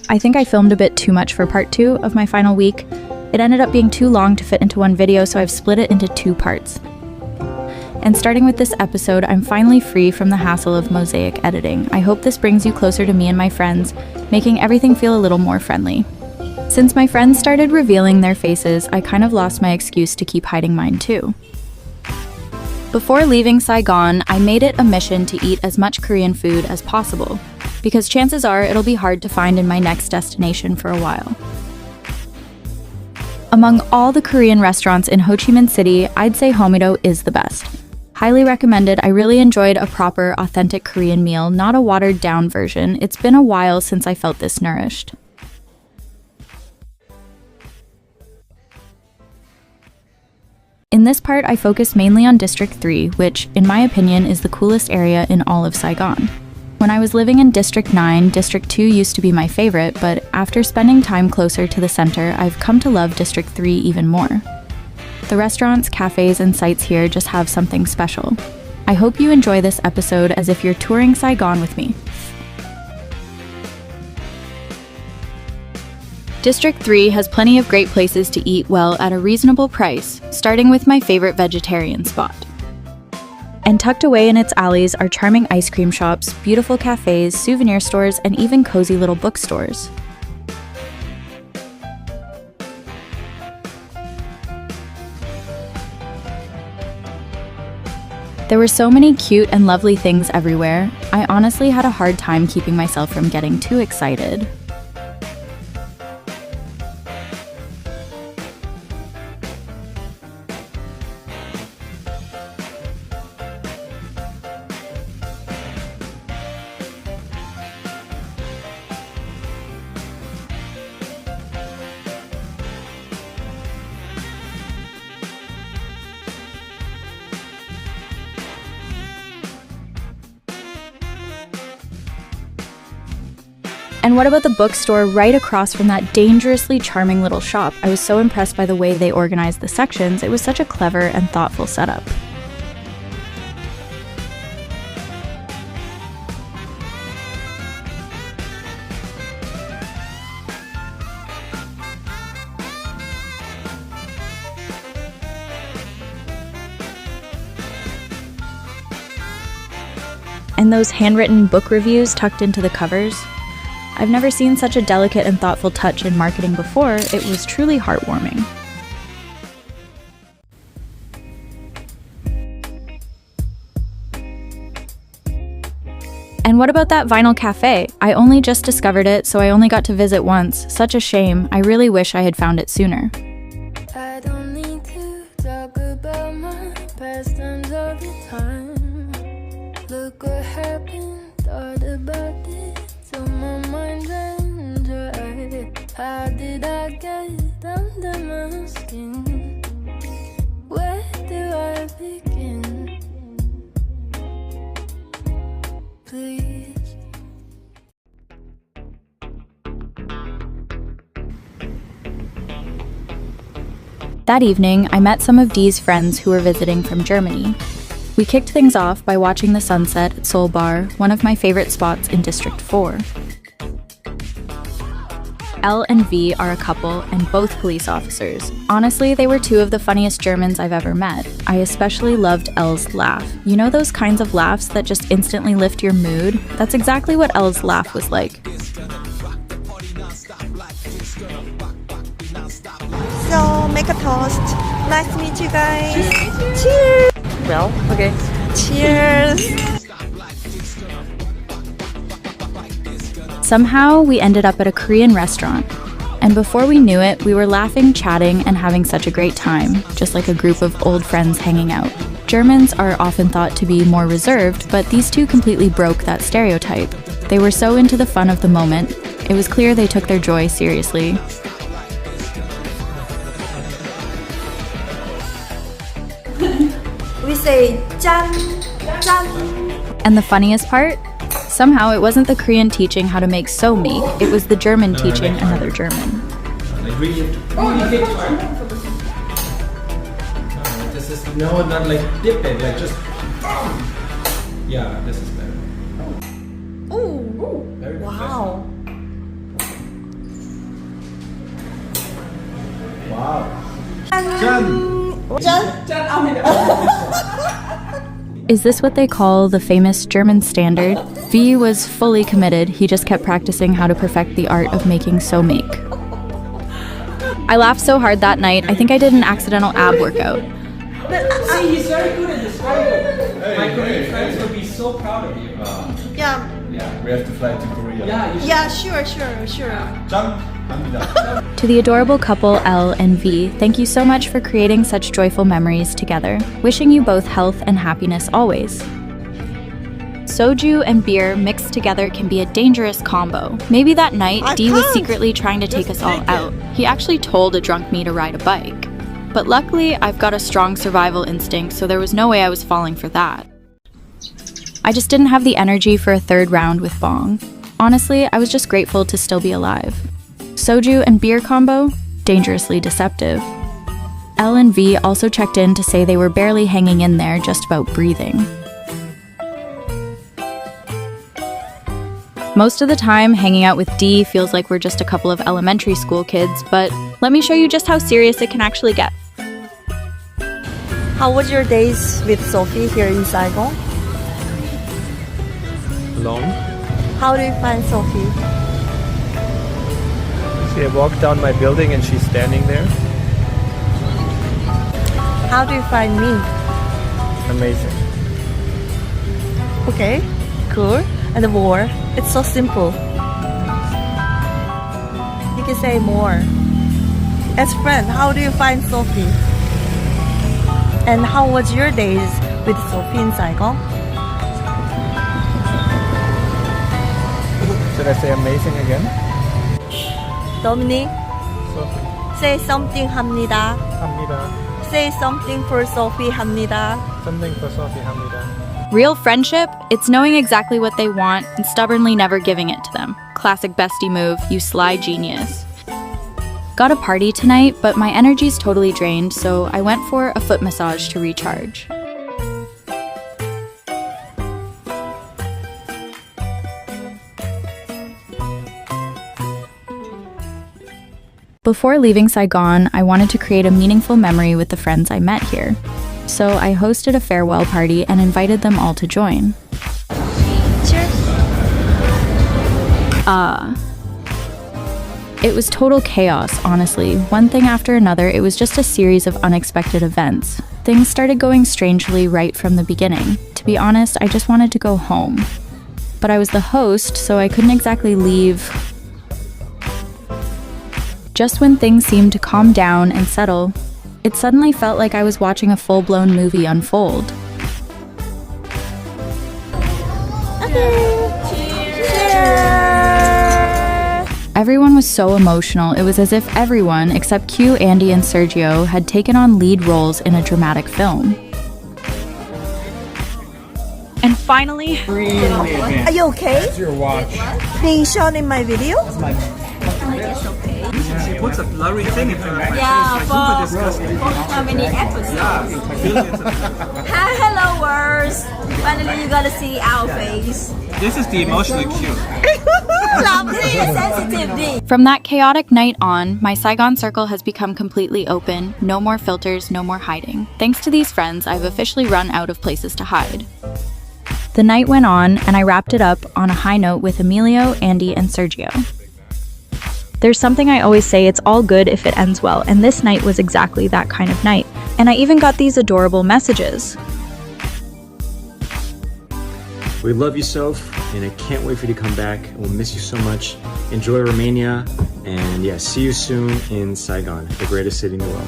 I think I filmed a bit too much for part 2 of my final week. It ended up being too long to fit into one video, so I've split it into 2 parts. And starting with this episode, I'm finally free from the hassle of mosaic editing. I hope this brings you closer to me and my friends, making everything feel a little more friendly. Since my friends started revealing their faces, I kind of lost my excuse to keep hiding mine too. Before leaving Saigon, I made it a mission to eat as much Korean food as possible, because chances are it'll be hard to find in my next destination for a while. Among all the Korean restaurants in Hochiminhcity, I'd say Homido is the best. Highly recommended. I really enjoyed a proper, authentic Korean meal, not a watered-down version. It's been a while since I felt this nourished. In this part, I focus mainly on District 3, which, in my opinion, is the coolest area in all of Saigon. When I was living in District 9, District 2 used to be my favorite, but after spending time closer to the center, I've come to love District 3 even more. The restaurants, cafes, and sites here just have something special. I hope you enjoy this episode as if you're touring Saigon with me. District 3 has plenty of great places to eat well at a reasonable price, starting with my favorite vegetarian spot. And tucked away in its alleys are charming ice cream shops, beautiful cafes, souvenir stores, and even cozy little bookstores. There were so many cute and lovely things everywhere. I honestly had a hard time keeping myself from getting too excited. And what about the bookstore right across from that dangerously charming little shop? I was so impressed by the way they organized the sections. It was such a clever and thoughtful setup. And those handwritten book reviews tucked into the covers. I've never seen such a delicate and thoughtful touch in marketing before. It was truly heartwarming. And what about that vinyl cafe? I only just discovered it, so I only got to visit once. Such a shame. I really wish I had found it sooner. I don't need to talk about my past times all the time. Look what happened, thought about it. My mind ran dry. How did I get under my skin? Where do I begin? Please. That evening, I met some of Dee's friends who were visiting from Germany. We kicked things off by watching the sunset at Sol Bar, one of my favorite spots in District 4. Elle and V are a couple and both police officers. Honestly, they were 2 of the funniest Germans I've ever met. I especially loved Elle's laugh. You know those kinds of laughs that just instantly lift your mood? That's exactly what Elle's laugh was like. So, make a toast. Nice to meet you guys. Cheers! Well, okay. Cheers! Somehow, we ended up at a Korean restaurant. And before we knew it, we were laughing, chatting, and having such a great time, just like a group of old friends hanging out. Germans are often thought to be more reserved, but these 2 completely broke that stereotype. They were so into the fun of the moment. It was clear they took their joy seriously. We say 짠, 짠. And the funniest part? Somehow it wasn't the Korean teaching how to make so meat, it was the German teaching another German. This is no, not like dip it, like just. Yeah, this is better. Oh, Very wow. Is this what they call the famous German standard? V was fully committed. He just kept practicing how to perfect the art of making so make. I laughed so hard that night, I think I did an accidental ab workout. See, he's very good at this. My Korean friends will be so proud of you. Yeah. Yeah. We have to fly to Korea. Yeah, you should. Yeah, sure. 짱! 갑니다. To the adorable couple L and V, thank you so much for creating such joyful memories together. Wishing you both health and happiness always. Soju and beer mixed together can be a dangerous combo. Maybe that night, D was secretly trying to take us all out. He actually told a drunk me to ride a bike. But luckily, I've got a strong survival instinct, so there was no way I was falling for that. I just didn't have the energy for a third round with Bong. Honestly, I was just grateful to still be alive. Soju and beer combo? Dangerously deceptive. L and V also checked in to say they were barely hanging in there, just about breathing. Most of the time, hanging out with D feels like we're just a couple of elementary school kids, but let me show you just how serious it can actually get. How was your days with Sophie here in Saigon? Long. How do you find Sophie? See, I walk down my building and she's standing there. How do you find me? Amazing. Okay, cool. And the more? It's so simple. You can say more. As friend, how do you find Sophie? And how was your days with Sophie in Saigon? Should I say amazing again? Dominic, Sophie. say something 합니다. 합니다. Say something for Sophie 합니다. Something for Sophie 합니다. Real friendship? It's knowing exactly what they want and stubbornly never giving it to them. Classic bestie move, you sly genius. Got a party tonight, but my energy's totally drained, so I went for a foot massage to recharge. Before leaving Saigon, I wanted to create a meaningful memory with the friends I met here. So I hosted a farewell party and invited them all to join. It was total chaos, honestly. One thing after another, it was just a series of unexpected events. Things started going strangely right from the beginning. To be honest, I just wanted to go home. But I was the host, so I couldn't exactly leave. Just when things seemed to calm down and settle, it suddenly felt like I was watching a full-blown movie unfold. Everyone was so emotional. It was as if everyone, except Q, Andy, and Sergio, had taken on lead roles in a dramatic film. And finally... Are you okay? That's your watch. Being shown in my video? She puts a blurry thing in front of my Yeah, face. for Like, super disgusting. how many episodes? Hi, hello world. Finally, you gotta see our face. This is the emotionally cute. Lovely sensitivity. From that chaotic night on, my Saigon circle has become completely open. No more filters, no more hiding. Thanks to these friends, I've officially run out of places to hide. The night went on, and I wrapped it up on a high note with Emilio, Andy, and Sergio. There's something I always say, it's all good if it ends well, and this night was exactly that kind of night. And I even got these adorable messages. We love you, Soph, and I can't wait for you to come back. We'll miss you so much. Enjoy Romania, and yeah, see you soon in Saigon, the greatest city in the world.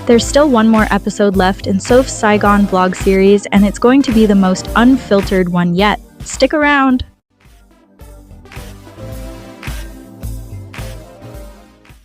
There's still one more episode left in Soph's Saigon vlog series, and it's going to be the most unfiltered one yet. Stick around!